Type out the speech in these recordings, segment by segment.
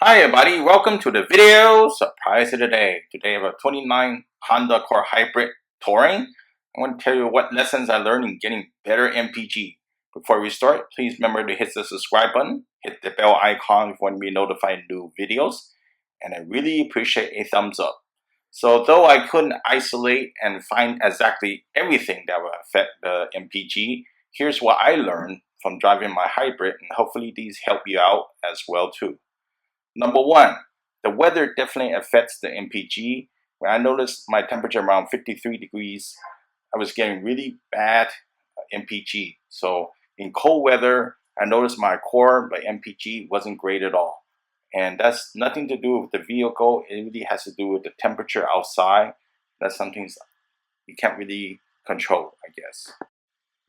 Hi everybody, welcome to the video surprise of the day. Today I have a 29 Honda Accord Hybrid Touring. I want to tell you what lessons I learned in getting better MPG. Before we start, please remember to hit the subscribe button, hit the bell icon if you want to be notified of new videos, and I really appreciate a thumbs up. So though I couldn't isolate and find exactly everything that would affect the MPG, here's what I learned from driving my hybrid, and hopefully these help you out as well too. Number one, the weather definitely affects the MPG. When I noticed my temperature around 53 degrees, I was getting really bad MPG. So in cold weather, I noticed my core, my MPG wasn't great at all. And that's nothing to do with the vehicle. It really has to do with the temperature outside. That's something you can't really control, I guess.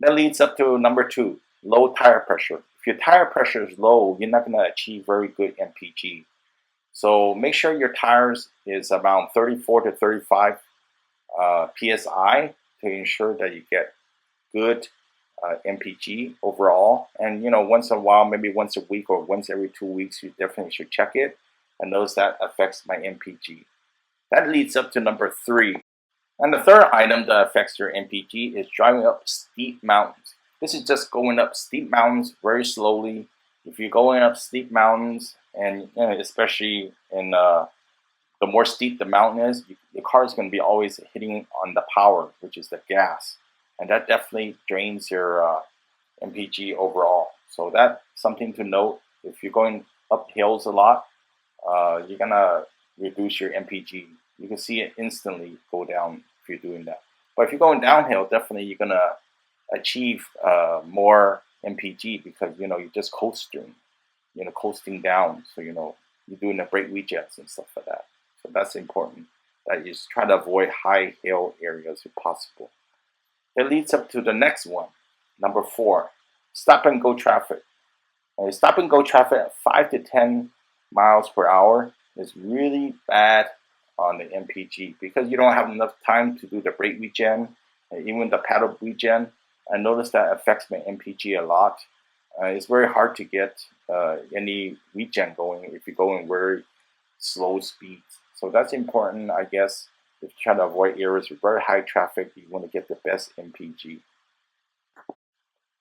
That leads up to number two, low tire pressure. If your tire pressure is low, you're not going to achieve very good MPG. So make sure your tires is around 34 to 35 PSI to ensure that you get good MPG overall. And once in a while, maybe once a week or once every 2 weeks, you definitely should check it and notice that affects my MPG. That leads up to number three. And the third item that affects your MPG is driving up steep mountains. This is just going up steep mountains very slowly. If you're going up steep mountains, and especially in the more steep the mountain is, the car is going to be always hitting on the power, which is the gas, and that definitely drains your MPG overall. So that's something to note. If you're going up hills a lot, you're gonna reduce your MPG. You can see it instantly go down if you're doing that. But if you're going downhill, definitely you're gonna achieve more MPG because you're just coasting, down. So you're doing the brake rejects and stuff like that. So that's important. That you try to avoid high hill areas if possible. It leads up to the next one, number four, stop and go traffic. Stop and go traffic at 5 to 10 miles per hour is really bad on the MPG because you don't have enough time to do the brake regen and even the paddle regen. I noticed that affects my MPG a lot. It's very hard to get any regen going if you're going very slow speeds. So that's important, I guess, if you try to avoid areas with very high traffic. You want to get the best MPG.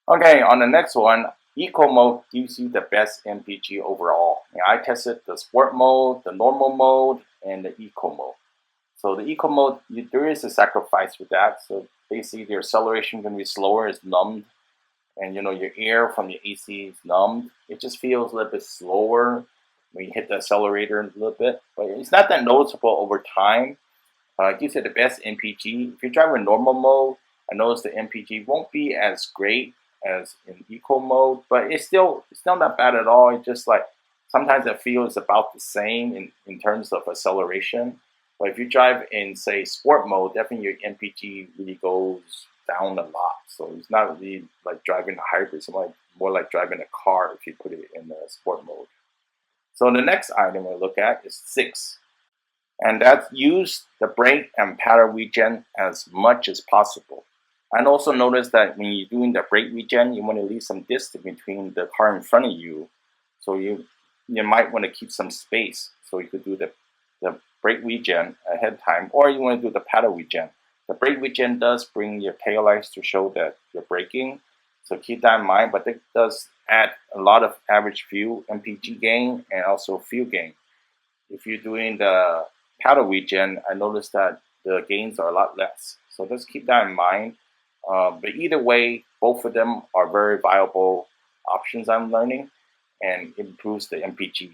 Okay, on the next one, Eco mode gives you the best MPG overall. I tested the sport mode, the normal mode, and the eco mode. So the eco mode, there is a sacrifice with that. So basically, the acceleration can be slower, it's numbed, and your air from the AC is numbed. It just feels a little bit slower when you hit the accelerator a little bit, but it's not that noticeable over time. It gives you the best MPG. If you drive in normal mode, I notice the MPG won't be as great as in eco mode, but it's still not bad at all. It's just like sometimes I feel it's about the same in terms of acceleration. But if you drive in, say, sport mode, definitely your MPG really goes down a lot. So it's not really like driving a hybrid. It's more like driving a car if you put it in the sport mode. So the next item I look at is 6. And that's use the brake and paddle regen as much as possible. And also notice that when you're doing the brake regen, you want to leave some distance between the car in front of you. So you might want to keep some space. So you could do the brake regen ahead of time, or you want to do the paddle regen. The brake regen does bring your taillights to show that you're braking. So keep that in mind, but it does add a lot of average fuel MPG gain and also fuel gain. If you're doing the paddle regen, I noticed that the gains are a lot less. So just keep that in mind. But either way, both of them are very viable options I'm learning, and it improves the MPG.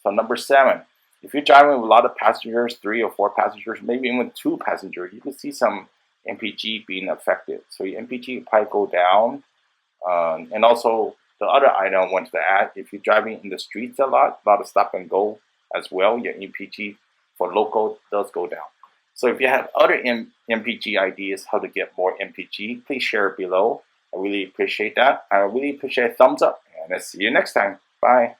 So number 7, if you're driving with a lot of passengers, 3 or 4 passengers, maybe even 2 passengers, you can see some MPG being affected. So your MPG will probably go down. And also the other item I wanted to add, if you're driving in the streets a lot of stop and go as well, your MPG for local does go down. So if you have other MPG ideas how to get more MPG, please share it below. I really appreciate that. I really appreciate a thumbs up, and I'll see you next time. Bye.